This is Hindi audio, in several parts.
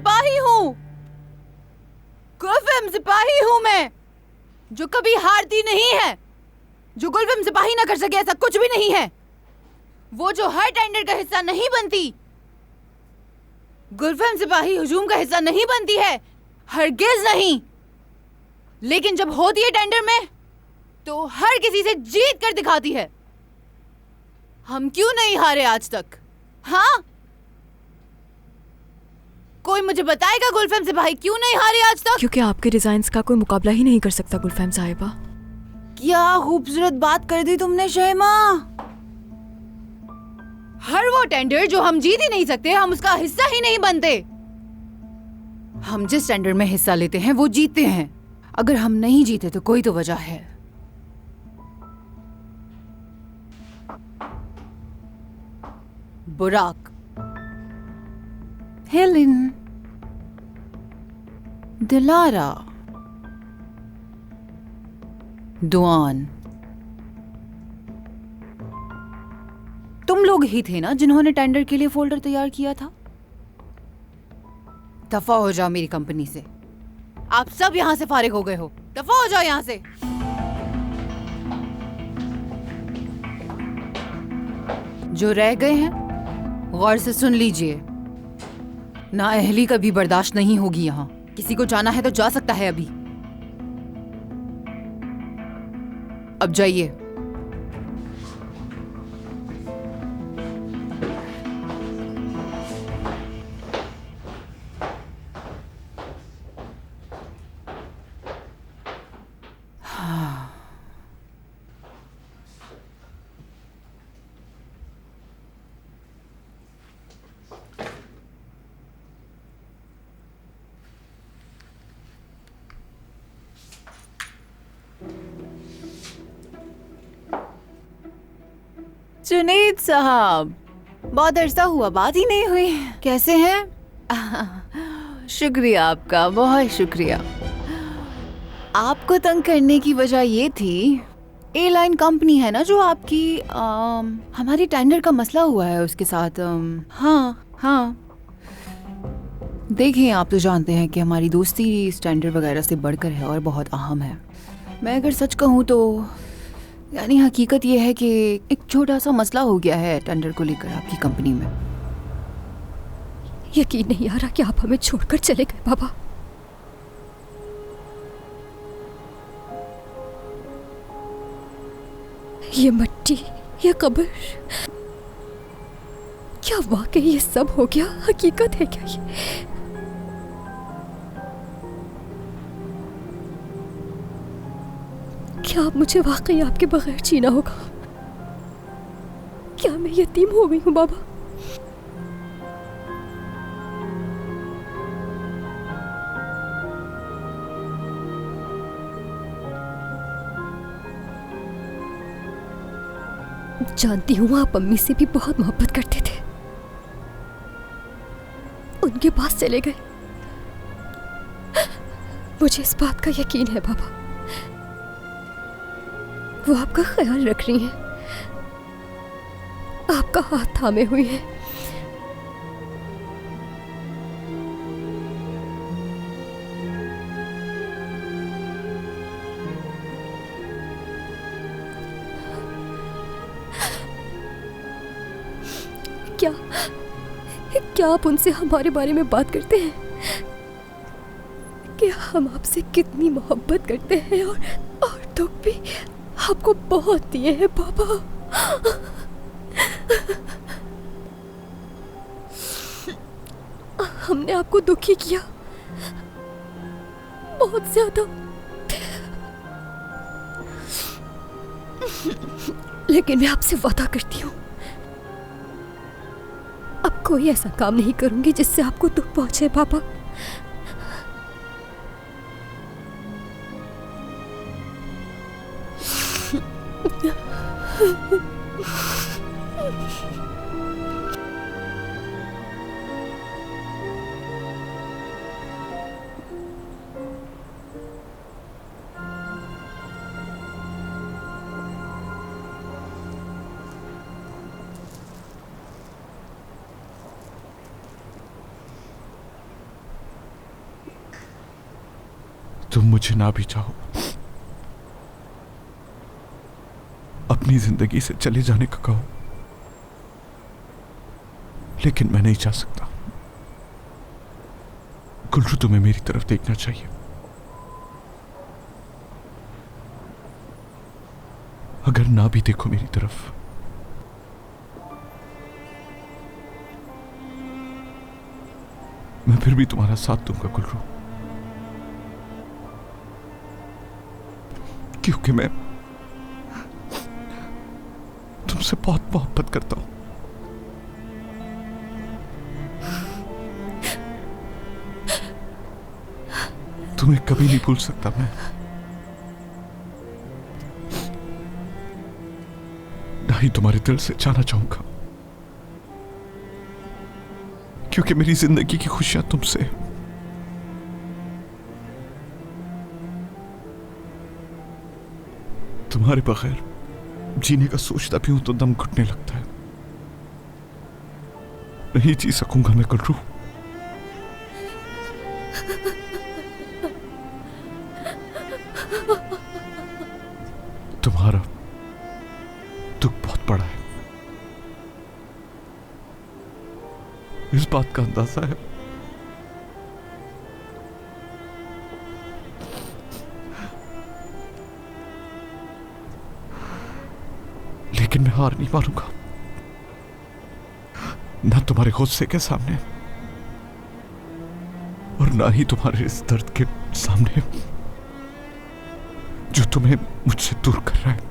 सिपाही हूँ, गुलफिल्म सिपाही हूँ मैं, जो कभी हारती नहीं है। जो गुलफिल्म सिपाही ना कर सके ऐसा कुछ भी नहीं है। वो जो हर टेंडर का हिस्सा नहीं बनती, गुलफिल्म सिपाही हुजूम का हिस्सा नहीं बनती है, हरगिज नहीं। लेकिन जब होती है टेंडर में तो हर किसी से जीत कर दिखाती है। हम क्यों नहीं हारे आज तक? हाँ, कोई मुझे बताएगा गुलफिल्म सिपाही क्यों नहीं हारे आज तक? क्योंकि आपके डिजाइन्स का कोई मुकाबला ही नहीं कर सकता गुलफैम साहिबा। क्या खूबसूरत बात कर दी तुमने शैमा। हर वो टेंडर जो हम जीत ही नहीं सकते, हम उसका हिस्सा ही नहीं बनते। हम जिस टेंडर में हिस्सा लेते हैं वो जीतते हैं। अगर हम नहीं जीते तो कोई तो वजह है। बुराक, हेलेन, दिलारा, दुआन, तुम लोग ही थे ना जिन्होंने टेंडर के लिए फोल्डर तैयार किया था? दफा हो जाओ मेरी कंपनी से। आप सब यहां से फारिग हो गए हो। दफा हो जाओ यहां से। जो रह गए हैं गौर से सुन लीजिए। नाअहली कभी बर्दाश्त नहीं होगी यहां। किसी को जाना है तो जा सकता है अभी। अब जाइए। जुनैद साहब, बहुत अरसा हुआ बात ही नहीं हुई। कैसे हैं? शुक्रिया आपका, बहुत शुक्रिया। आपको तंग करने की वजह ये थी, एयरलाइन कंपनी है ना जो आपकी, हमारी टेंडर का मसला हुआ है उसके साथ। हाँ, देखिए आप तो जानते हैं कि हमारी दोस्ती इस टेंडर वगैरह से बढ़कर है और बहुत अहम है। मैं अगर सच कहूँ तो यानी हकीकत ये है कि एक छोटा सा मसला हो गया है टेंडर को लेकर आपकी कंपनी में। यकीन नहीं आ रहा कि आप हमें छोड़कर चले गए बाबा। ये मिट्टी, ये कब्र, क्या वाकई ये सब हो गया? हकीकत है क्या ये? क्या अब मुझे वाकई आपके बगैर जीना होगा? क्या मैं यतीम हो गई हूँ बाबा? जानती हूँ आप अम्मी से भी बहुत मोहब्बत करते थे, उनके पास चले गए। मुझे इस बात का यकीन है बाबा, वो आपका ख्याल रख रही हैं, आपका हाथ थामे हुए हैं। क्या क्या आप उनसे हमारे बारे में बात करते हैं कि हम आपसे कितनी मोहब्बत करते हैं और दुख भी आपको बहुत दिए हैं बाबा? हमने आपको दुखी किया बहुत ज्यादा, लेकिन मैं आपसे वादा करती हूँ अब कोई ऐसा काम नहीं करूंगी जिससे आपको दुख पहुंचे पापा। तुम मुझे ना भी चाहो, अपनी जिंदगी से चले जाने का कहो, लेकिन मैं नहीं चाह सकता। गुलरू, तुम्हें मेरी तरफ देखना चाहिए। अगर ना भी देखो मेरी तरफ, मैं फिर भी तुम्हारा साथ दूंगा गुलरू, क्योंकि मैं तुमसे बहुत मोहब्बत करता हूं। तुम्हें कभी नहीं भूल सकता मैं। ना ही तुम्हारे दिल से जाना चाहूंगा, क्योंकि मेरी जिंदगी की खुशियां तुमसे हैं। तुम्हारे बगैर जीने का सोचता भी हूं तो दम घुटने लगता है। नहीं जी सकूंगा मैं गुलरू। तुम्हारा दुख बहुत बड़ा है, इस बात का अंदाजा है। लेकिन मैं हार नहीं मानूंगा, ना तुम्हारे गुस्से के सामने और ना ही तुम्हारे इस दर्द के सामने जो तुम्हें मुझसे दूर कर रहा है।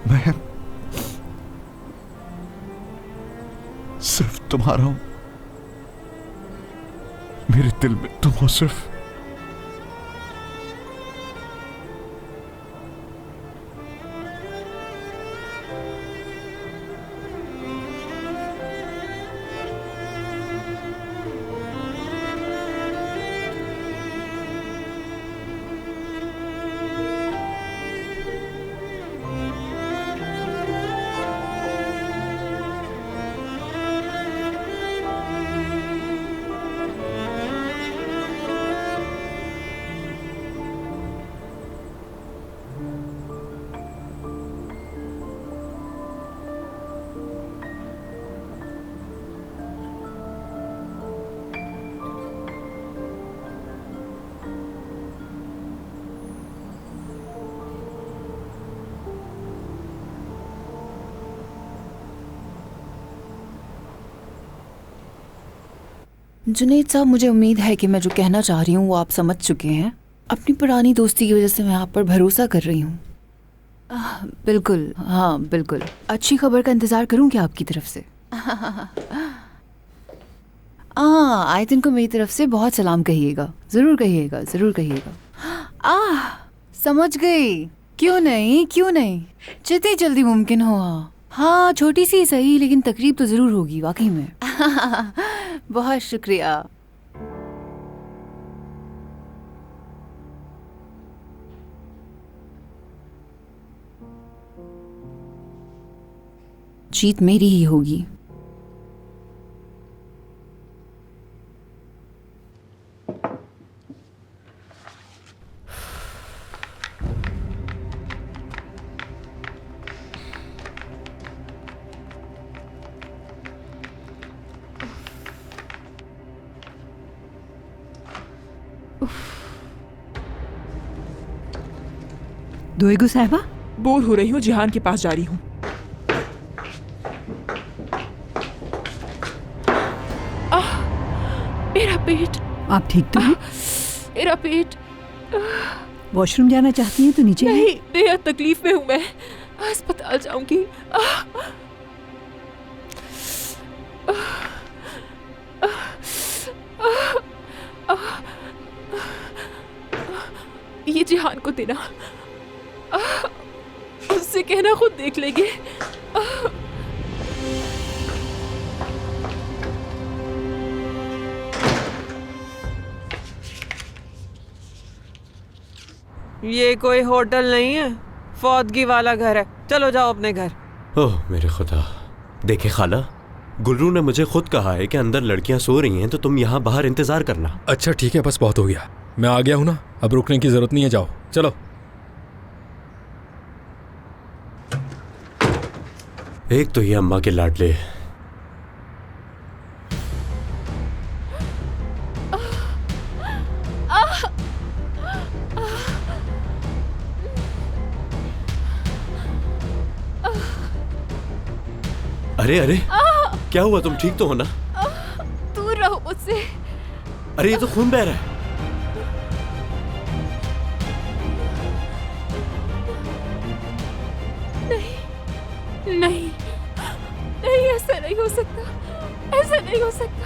मैं सिर्फ तुम्हारा हूं, मेरे दिल में तुम हो सिर्फ। जुनैद साहब, मुझे उम्मीद है कि मैं जो कहना चाह रही हूँ वो आप समझ चुके हैं। अपनी पुरानी दोस्ती की वजह से मैं आप पर भरोसा कर रही हूँ। बिल्कुल, हाँ बिल्कुल। अच्छी खबर का इंतज़ार करूँ क्या आपकी तरफ से? आयतन को मेरी तरफ से बहुत सलाम कहिएगा, ज़रूर कहिएगा, ज़रूर कहिएगा। समझ गई। क्यों नहीं, क्यों नहीं, जितनी जल्दी मुमकिन हो। हाँ, छोटी सी सही, लेकिन तकरीब तो ज़रूर होगी वाकई में। बहुत शुक्रिया। जीत मेरी ही होगी। दोएगो साहिबा, बोर हो रही हूँ, जिहान के पास जा रही हूँ। मेरा पेट। आप ठीक तो हैं? मेरा पेट। वॉशरूम जाना चाहती हैं तो नीचे नहीं, बेहद तकलीफ में हूँ मैं, अस्पताल जाऊंगी। ये जिहान को देना, उससे कहना खुद देख लेंगे। ये कोई होटल नहीं है, फौदगी वाला घर है। चलो जाओ अपने घर। ओह मेरे खुदा। देखे खाला, गुलरू ने मुझे खुद कहा है कि अंदर लड़कियां सो रही हैं, तो तुम यहाँ बाहर इंतजार करना। अच्छा ठीक है, बस बहुत हो गया, मैं आ गया हूँ ना, अब रुकने की जरूरत नहीं है, जाओ चलो। एक तो ये अम्मा के लाडले। अरे अरे क्या हुआ, तुम ठीक तो हो ना? दूर रहो मुझसे। अरे ये तो खून बह रहा है। नहीं नहीं नहीं, ऐसा नहीं हो सकता, ऐसा नहीं हो सकता।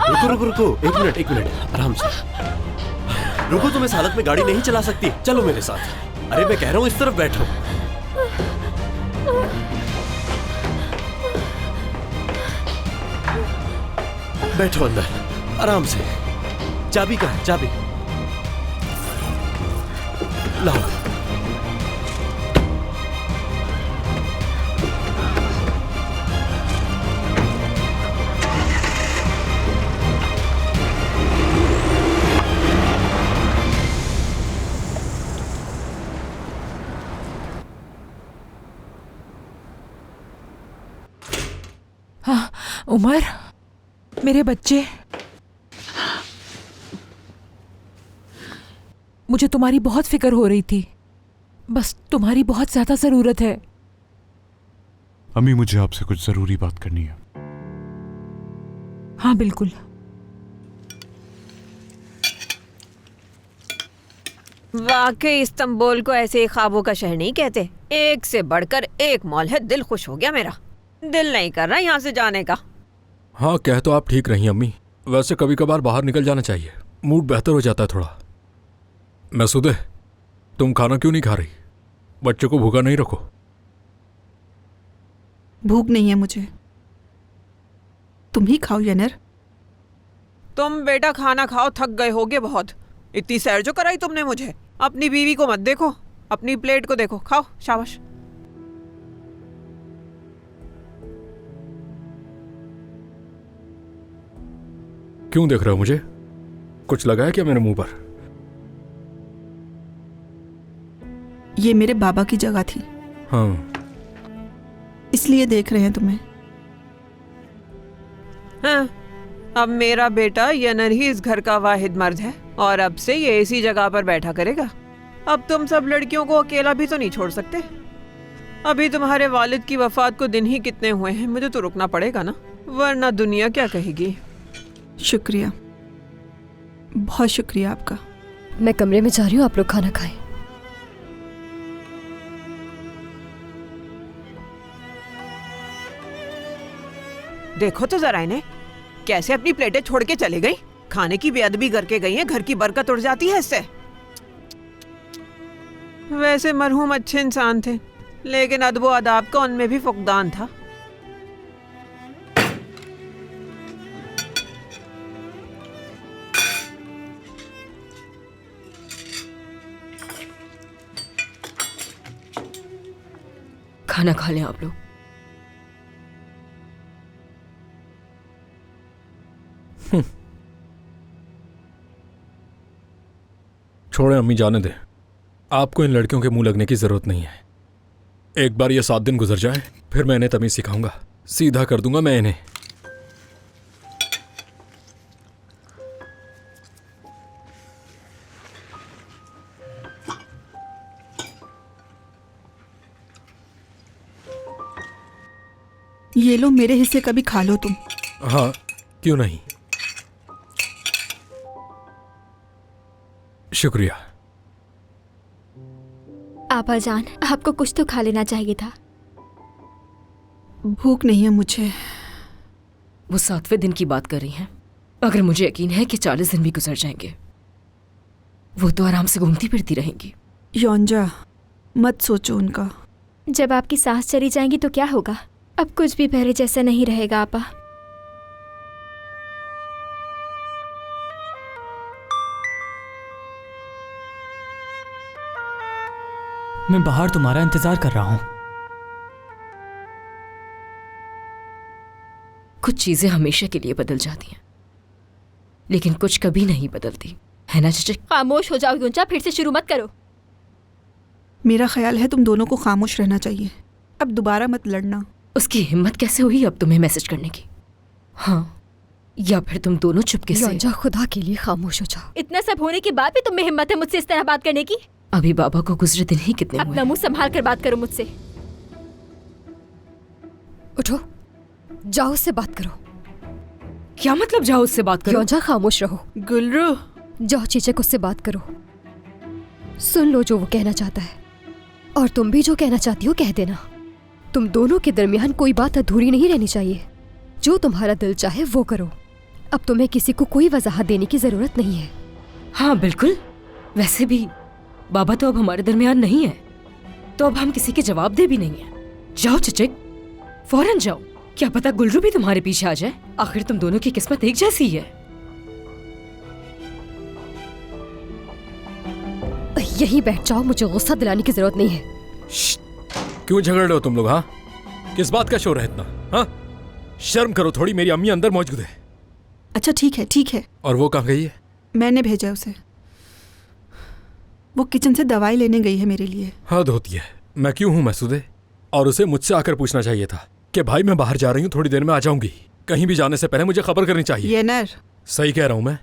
रुको रुको रुको, एक मिनट, आराम से रुको। तुम इस हालत में गाड़ी नहीं चला सकती, चलो मेरे साथ। अरे मैं कह रहा हूँ इस तरफ बैठो। बैठो अंदर आराम से। चाबी कहाँ है? चाबी लाओ। हाँ, उमर, मेरे बच्चे, मुझे तुम्हारी बहुत फिक्र हो रही थी, बस तुम्हारी बहुत ज्यादा जरूरत है। अम्मी मुझे आपसे कुछ जरूरी बात करनी है। हाँ बिल्कुल। वाकई इस्तांबुल को ऐसे ही ख्वाबों का शहर नहीं कहते। एक से बढ़कर एक मॉल है। दिल खुश हो गया मेरा, दिल नहीं कर रहा यहाँ से जाने का। हाँ कह तो आप ठीक रही अम्मी, वैसे कभी कभार बाहर निकल जाना चाहिए, मूड बेहतर हो जाता है थोड़ा। मसूदे, तुम खाना क्यों नहीं खा रही? बच्चे को भूखा नहीं रखो। भूख नहीं है मुझे, तुम ही खाओ यनर। तुम बेटा खाना खाओ, थक गए होगे बहुत। इतनी सैर जो कराई तुमने मुझे। अपनी बीवी को मत देखो, अपनी प्लेट को देखो। खाओ, शाबाश। क्यों देख रहे हो मुझे? कुछ लगा है क्या मेरे मुंह पर? ये मेरे बाबा की जगह थी। हाँ, इसलिए देख रहे हैं तुम्हें। हाँ, अब मेरा बेटा यनर ही इस घर का वाहिद मर्द है और अब से ये इसी जगह पर बैठा करेगा। अब तुम सब लड़कियों को अकेला भी तो नहीं छोड़ सकते। अभी तुम्हारे वालिद की वफात को दिन ही कितने हुए हैं, मुझे तो रुकना पड़ेगा ना, वरना दुनिया क्या कहेगी। शुक्रिया, बहुत शुक्रिया आपका। मैं कमरे में जा रही हूँ, आप लोग खाना खाएं। देखो तो जरा इन्हें, कैसे अपनी प्लेटें छोड़ के चली गई। खाने की बेअदबी करके गई है, घर की बरकत उड़ जाती है इससे। वैसे मरहूम अच्छे इंसान थे, लेकिन अदबो अदाब का उनमें भी फुकदान था। खाना खा लें आप लोग। छोड़े अम्मी, जाने दे। आपको इन लड़कियों के मुंह लगने की जरूरत नहीं है। एक बार ये 7 दिन गुजर जाए, फिर मैं इन्हें तमीज सिखाऊंगा, सीधा कर दूंगा मैं इन्हें। ये लो, मेरे हिस्से का भी खा लो तुम। हाँ क्यों नहीं, शुक्रिया। आपा जान, आपको कुछ तो खा लेना चाहिए था। भूख नहीं है मुझे। वो 7वें दिन की बात कर रही हैं। अगर मुझे यकीन है कि 40 दिन भी गुजर जाएंगे, वो तो आराम से घूमती फिरती रहेंगी। योंजा, मत सोचो उनका। जब आपकी सांस चली जाएंगी तो क्या होगा? अब कुछ भी पहले जैसा नहीं रहेगा आपा। मैं बाहर तुम्हारा इंतजार कर रहा हूं। कुछ चीजें हमेशा के लिए बदल जाती हैं, लेकिन कुछ कभी नहीं बदलती, है ना चचा? खामोश हो जाओ युंजा, फिर से शुरू मत करो। मेरा ख्याल है तुम दोनों को खामोश रहना चाहिए। अब दोबारा मत लड़ना। उसकी हिम्मत कैसे हुई अब तुम्हें मैसेज करने की? हाँ, या फिर तुम दोनों चुपके से? युंजा, खुदा के लिए खामोश हो जाओ। इतना सब होने के बाद भी तुम्हें हिम्मत है मुझसे इस तरह बात करने की? अभी बाबा को गुजरे दिन ही कितने हुए? अपना मुंह संभाल कर बात करो मुझसे। उठो, जाओ उससे बात करो। क्या मतलब जाओ उससे बात करो? युंजा, खामोश रहो। गुलरू, जाओ चीचक उससे बात करो। सुन लो जो वो कहना चाहता है, और तुम भी जो कहना चाहती हो कह देना। तुम दोनों के दरमियान कोई बात अधूरी नहीं रहनी चाहिए। जो तुम्हारा दिल चाहे वो करो। अब तुम्हें किसी को कोई वजाहत देने की जरूरत नहीं है। हाँ बिल्कुल। वैसे भी बाबा तो अब हमारे दरमियान नहीं है, तो अब हम किसी के जवाब दे भी नहीं है। जाओ चचक, फौरन जाओ। क्या पता गुलरू भी तुम्हारे पीछे आ जाए। आखिर तुम दोनों की किस्मत एक जैसी है। यहीं बैठ जाओ, मुझे गुस्सा दिलाने की जरूरत नहीं है। क्यों झगड़ रहे हो तुम लोग? हाँ, किस बात का शोर है इतना? हाँ, शर्म करो थोड़ी, मेरी अम्मी अंदर मौजूद है। अच्छा ठीक है ठीक है। और वो कहाँ गई है? मैंने भेजा उसे। वो किचन से दवाई लेने गई है मेरे लिए। हद होती है। मैं क्यों हूँ महसूदे? और उसे मुझसे आकर पूछना चाहिए था कि भाई मैं बाहर जा रही हूँ, थोड़ी देर में आ जाऊंगी। कहीं भी जाने से पहले मुझे खबर करनी चाहिए। ये नर, सही कह रहा हूँ मैं।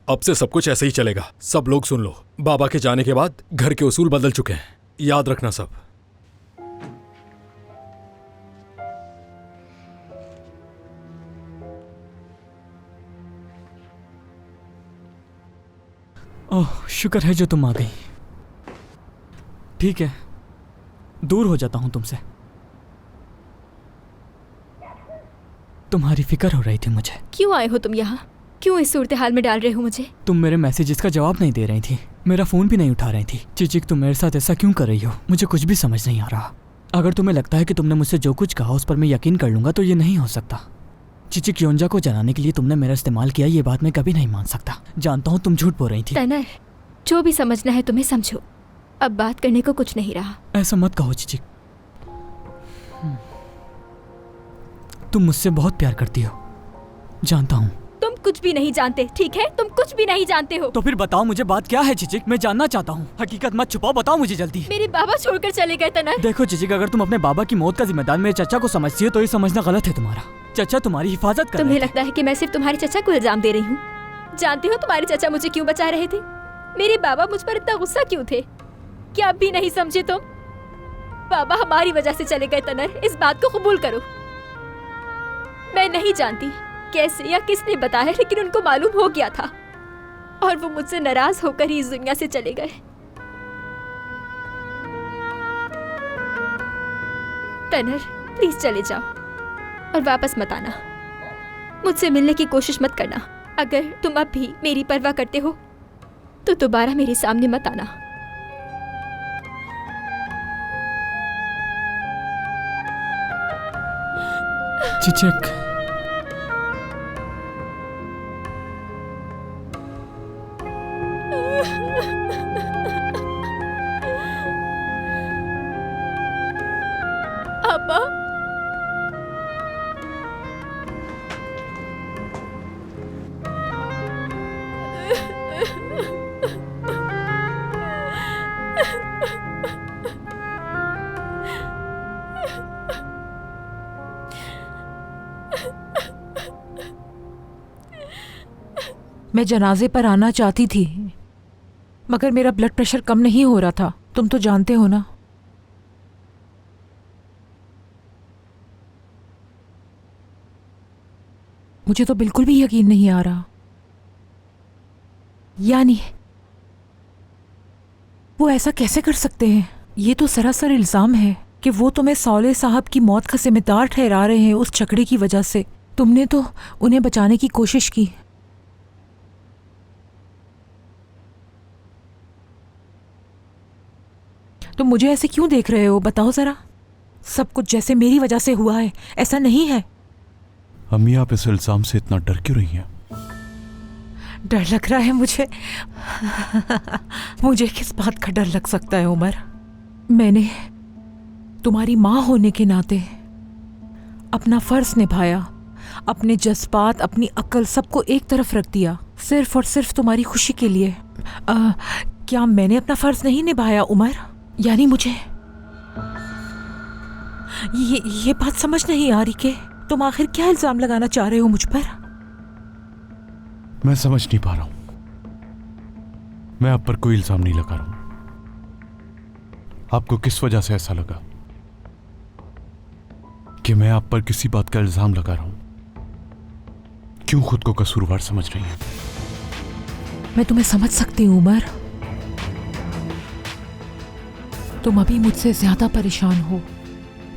अब से सब कुछ ऐसे ही चलेगा। सब लोग सुन लो, बाबा के जाने के बाद घर के उसूल बदल चुके हैं, याद रखना सब। ओह, शुक्र है जो तुम आ गई। ठीक है, दूर हो जाता हूं तुमसे। तुम्हारी फिक्र हो रही थी मुझे। क्यों आए हो तुम यहाँ? क्यों इस सूरत हाल में डाल रहे हो मुझे? तुम मेरे मैसेजेस का जवाब नहीं दे रही थी, मेरा फोन भी नहीं उठा रही थी। चिचिक, तुम मेरे साथ ऐसा क्यों कर रही हो? मुझे कुछ भी समझ नहीं आ रहा। अगर तुम्हें लगता है कि तुमने मुझसे जो कुछ कहा उस पर मैं यकीन कर लूंगा, तो ये नहीं हो सकता। चिचिक, योंजा को जलाने के लिए तुमने मेरा इस्तेमाल किया, ये बात मैं कभी नहीं मान सकता। जानता हूँ तुम झूठ बोल रही थी। तनर, जो भी समझना है तुम्हें समझो। अब बात करने को कुछ नहीं रहा। ऐसा मत कहो चिचिक। तुम मुझसे बहुत प्यार करती हो, जानता हूँ। तुम कुछ भी नहीं जानते, ठीक है? तुम कुछ भी नहीं जानते हो। तो फिर बताओ मुझे बात क्या है चिचिक? मैं जानना चाहता हूँ। हकीकत मत छुपाओ, बताओ मुझे जल्दी। मेरे बाबा छोड़कर चले गए तनर। देखो चिचिक, अगर तुम अपने बाबा की मौत का जिम्मेदार मेरे चचा को समझती हो तो ये समझना गलत है तुम्हारा। चचा तुम्हारी हिफाजत कर तुम्हें लगता है कि मैं सिर्फ तुम्हारे चचा को इल्जाम दे रही हूँ? जानती हो तुम्हारे चचा मुझे क्यों बचा रहे थे? मेरे बाबा मुझ पर इतना गुस्सा क्यों थे? क्या अब भी नहीं समझे तुम? बाबा हमारी वजह से चले गए तनर, इस बात को कबूल करो। मैं नहीं जानती कैसे या किसने बताया, लेकिन उनको मालूम हो गया था और वो मुझसे नाराज होकर ही इस दुनिया से चले गए। तनर, प्लीज चले जाओ और वापस मत आना। मुझसे मिलने की कोशिश मत करना। अगर तुम अब भी मेरी परवाह करते हो तो दोबारा मेरे सामने मत आना। चिचिक, अब्बा, मैं जनाजे पर आना चाहती थी, मगर मेरा ब्लड प्रेशर कम नहीं हो रहा था। तुम तो जानते हो ना। मुझे तो बिल्कुल भी यकीन नहीं आ रहा। यानी वो ऐसा कैसे कर सकते हैं? ये तो सरासर इल्जाम है कि वो तुम्हें सौले साहब की मौत का जिम्मेदार ठहरा रहे हैं उस झगड़े की वजह से। तुमने तो उन्हें बचाने की कोशिश की। तुम मुझे ऐसे क्यों देख रहे हो? बताओ जरा। सब कुछ जैसे मेरी वजह से हुआ है, ऐसा नहीं है। अम्मी, आप इस इल्जाम से इतना डर क्यों रही हैं? डर लग रहा है मुझे। मुझे किस बात का डर लग सकता है उमर? मैंने तुम्हारी माँ होने के नाते अपना फर्ज निभाया अपने जज्बात, अपनी अक्ल सबको एक तरफ रख दिया सिर्फ और सिर्फ तुम्हारी खुशी के लिए। क्या मैंने अपना फर्ज नहीं निभाया उमर? यानी मुझे ये बात समझ नहीं आ रही कि तुम आखिर क्या इल्जाम लगाना चाह रहे हो मुझ पर? मैं समझ नहीं पा रहा हूं। मैं आप पर कोई इल्जाम नहीं लगा रहा हूं। आपको किस वजह से ऐसा लगा कि मैं आप पर किसी बात का इल्जाम लगा रहा हूं? क्यों खुद को कसूरवार समझ रही हैं? मैं तुम्हें समझ सकती हूँ उमर। तुम अभी मुझसे ज्यादा परेशान हो।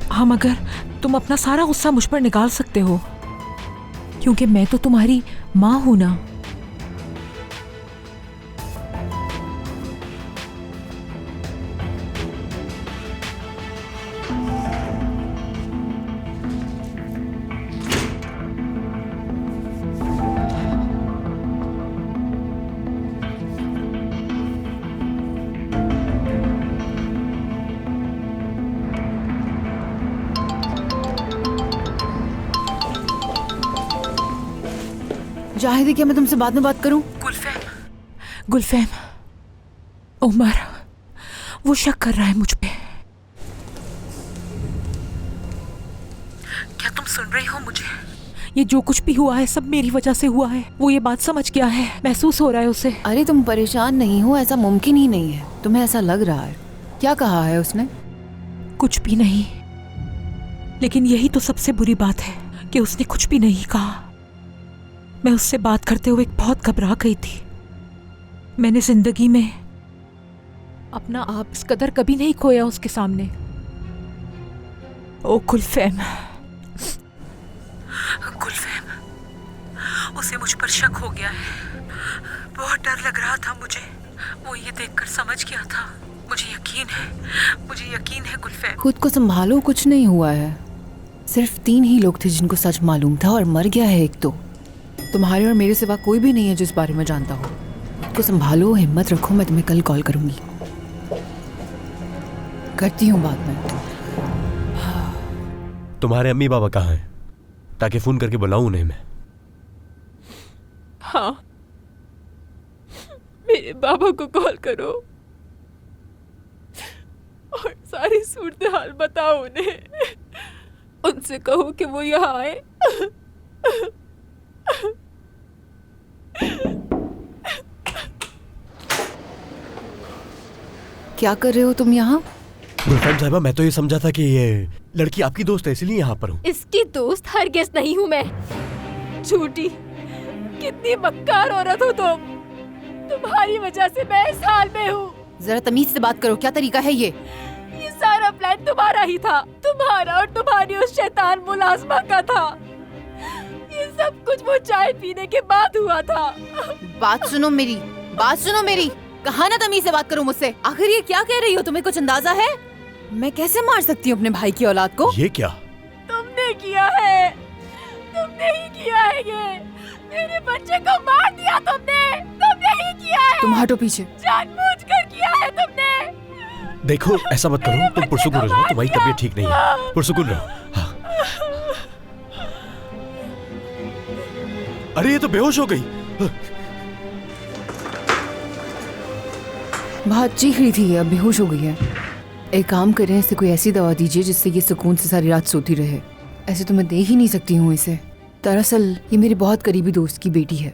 हाँ, मगर तुम अपना सारा गुस्सा मुझ पर निकाल सकते हो क्योंकि मैं तो तुम्हारी माँ हूं ना। जाहिद, क्या मैं तुमसे बाद में बात करूं? गुलफैम, उमर वो शक कर रहा है मुझ पे। क्या तुम सुन रही हो मुझे? ये जो कुछ भी हुआ है सब मेरी वजह से हुआ है। वो ये बात समझ गया है, महसूस हो रहा है उसे। अरे तुम परेशान नहीं हो, ऐसा मुमकिन ही नहीं है। तुम्हें ऐसा लग रहा है। क्या कहा है उसने? कुछ भी नहीं, लेकिन यही तो सबसे बुरी बात है कि उसने कुछ भी नहीं कहा। मैं उससे बात करते हुए बहुत घबरा गई थी। मैंने जिंदगी में अपना आप इस कदर कभी नहीं खोया उसके सामने। ओ गुलफैम, उसे मुझ पर शक हो गया है। बहुत डर लग रहा था मुझे। वो ये देखकर समझ गया था। मुझे यकीन है गुलफैम। खुद को संभालो, कुछ नहीं हुआ है। सिर्फ 3 ही लोग थे जिनको सच मालूम था और मर गया है एक तो। तुम्हारे और मेरे सिवा कोई भी नहीं है जिस बारे में जानता हो। खुद को संभालो, हिम्मत रखो। मैं तुम्हें कल कॉल करूंगी। करती हूँ बाद में। तुम्हारे अम्मी बाबा कहाँ हैं? ताकि फोन करके बुलाऊं उन्हें मैं। हाँ, मेरे बाबा को कॉल करो और सारी सूरत हाल बताओ उन्हें। उनसे कहो कि वो यहाँ आए। क्या कर रहे हो तुम यहाँ? गुलफैम साहिबा, मैं तो ये समझा था कि ये लड़की आपकी दोस्त है, इसलिए यहाँ पर हूँ। इसकी दोस्त हरगिज़ नहीं हूँ मैं। झूठी, कितनी मक्कार औरत हो तुम। तुम्हारी वजह से मैं इस हाल में हूँ। जरा तमीज से बात करो, क्या तरीका है ये? ये सारा प्लान तुम्हारा ही था। तुम्हारा और तुम्हारी उस शैतान मुलाजमा का था। ये सब कुछ वो चाय पीने के बाद हुआ था। बात सुनो मेरी। कहा ना तमीज से बात करो मुझसे। आखिर ये क्या कह रही हो? तुम्हें कुछ अंदाजा है? मैं कैसे मार सकती हूँ अपने भाई की औलाद को? ये क्या? तुमने किया है। तुमने ही किया है ये। मेरे बच्चे को मार दिया तुमने ही किया है। तुम हटो पीछे। जानबूझकर किया है तुमने। देखो, ऐसा मत करो। तुम पुरसुकून हो जाओ, तुम्हारी तबीयत ठीक नहीं है। पुरसुकून रहो। हाँ। अरे ये तो बेहोश हो गई। बहुत चीख रही थी, अब बेहोश हो गई है। एक काम करें, इसे कोई ऐसी दवा दीजिए जिससे ये सुकून से सारी रात सोती रहे। ऐसे तो मैं देख ही नहीं सकती हूँ इसे। दरअसल ये मेरी बहुत करीबी दोस्त की बेटी है,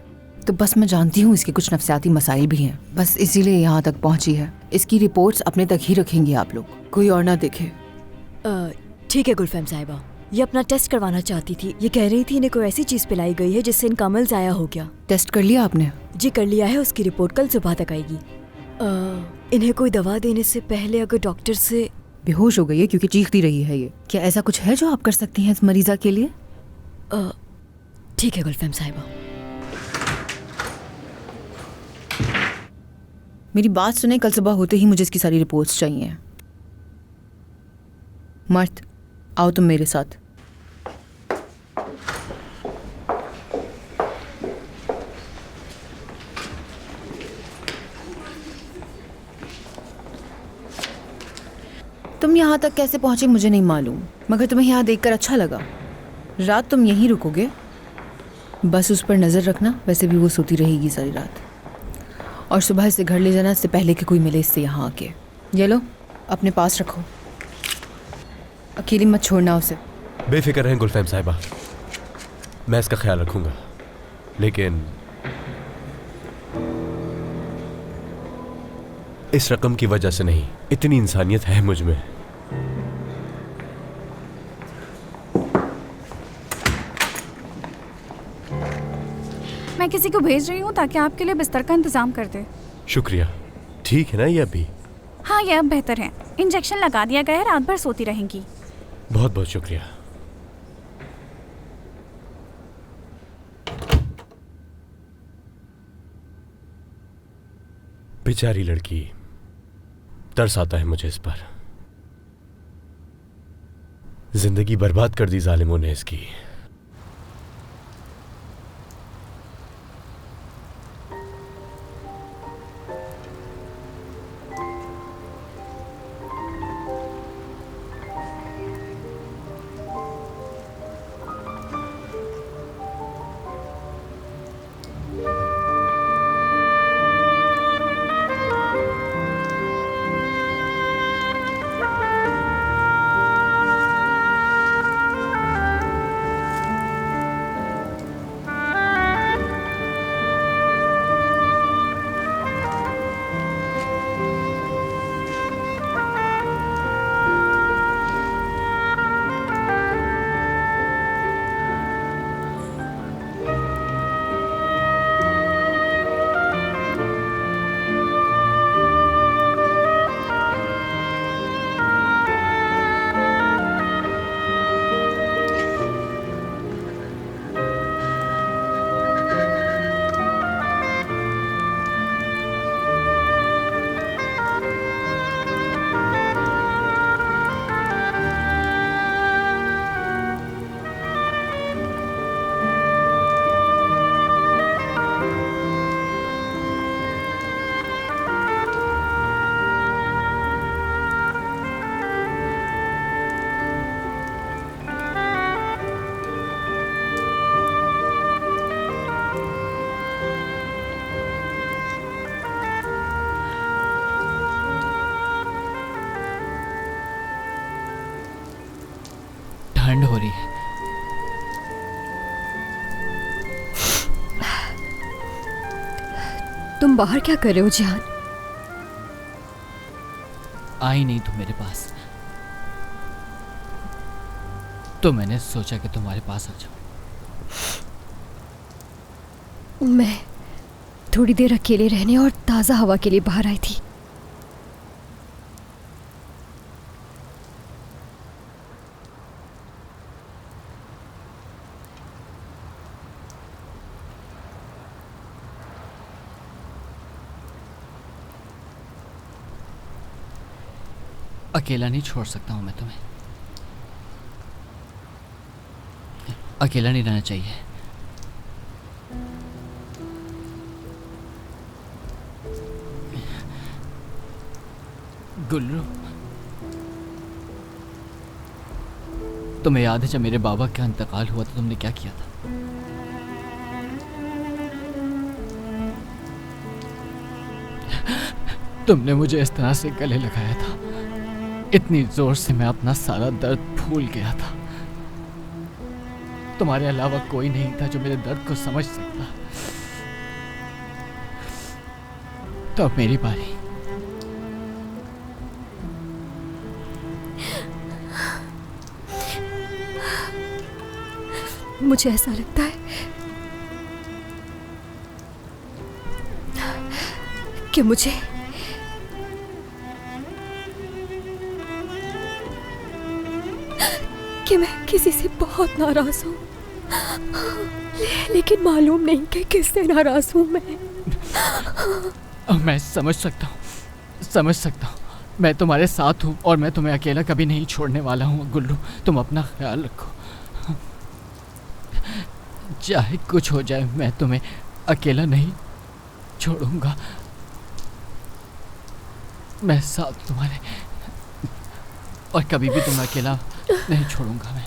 तो बस मैं जानती हूँ इसके कुछ नफसियाती मसाइल भी हैं। बस इसीलिए यहाँ तक पहुँची है। इसकी रिपोर्ट्स अपने तक ही रखेंगे आप लोग, कोई और ना देखे। ठीक है गुलफैम साहिबा, ये अपना टेस्ट करवाना चाहती थी। ये कह रही थी इन्हें कोई ऐसी चीज पिलाई गई है जिससे इनका अमल जाया हो गया। टेस्ट कर लिया आपने? जी कर लिया है। उसकी रिपोर्ट कल सुबह तक आएगी। इन्हें कोई दवा देने से पहले अगर डॉक्टर से... बेहोश हो गई है क्योंकि चीखती रही है ये। क्या ऐसा कुछ है जो आप कर सकती हैं इस मरीजा के लिए? ठीक है गुलफैम साहिबा। मेरी बात सुने, कल सुबह होते ही मुझे इसकी सारी रिपोर्ट्स चाहिए। मर्द, आओ तुम मेरे साथ। तुम यहाँ तक कैसे पहुँचे मुझे नहीं मालूम, मगर तुम्हें यहाँ देखकर अच्छा लगा। रात तुम यहीं रुकोगे? बस उस पर नज़र रखना, वैसे भी वो सोती रहेगी सारी रात। और सुबह इसे घर ले जाना इससे पहले कि कोई मिले इससे यहाँ आके। ये लो, अपने पास रखो, अकेली मत छोड़ना उसे। बेफिक्र रहें गुलफैम साहिबा, मैं इसका ख्याल रखूंगा। लेकिन इस रकम की वजह से नहीं, इतनी इंसानियत है मुझ में। मैं किसी को भेज रही हूँ ताकि आपके लिए बिस्तर का इंतजाम कर दे। शुक्रिया। ठीक है ना ये अभी? हाँ, ये अब बेहतर है। इंजेक्शन लगा दिया गया है, रात भर सोती रहेंगी। बहुत बहुत शुक्रिया। बेचारी लड़की, तरस आता है मुझे इस पर। जिंदगी बर्बाद कर दी जालिमों ने इसकी। ठंड हो रही है। तुम बाहर क्या कर रहे हो जिहान? आई नहीं तुम मेरे पास, तो मैंने सोचा कि तुम्हारे पास आ जाऊं। मैं थोड़ी देर अकेले रहने और ताज़ा हवा के लिए बाहर आई थी। अकेला नहीं छोड़ सकता हूं मैं तुम्हें, अकेला नहीं रहना चाहिए। गुल्लू, तुम्हें याद है जब मेरे बाबा का इंतकाल हुआ तो तुमने क्या किया था? तुमने मुझे इस तरह से गले लगाया था, इतनी जोर से मैं अपना सारा दर्द भूल गया था। तुम्हारे अलावा कोई नहीं था जो मेरे दर्द को समझ सकता। तो अब मेरी बारी। मुझे ऐसा लगता है कि मैं किसी से बहुत नाराज हूँ, लेकिन मालूम नहीं कि किससे नाराज हूँ मैं समझ सकता हूँ, मैं तुम्हारे साथ हूँ और मैं तुम्हें अकेला कभी नहीं छोड़ने वाला हूँ। गुल्लू, तुम अपना ख्याल रखो, चाहे कुछ हो जाए मैं तुम्हें अकेला नहीं छोड़ूंगा। मैं साथ तुम्हारे, और कभी भी तुम्हें अकेला नहीं छोड़ूंगा मैं।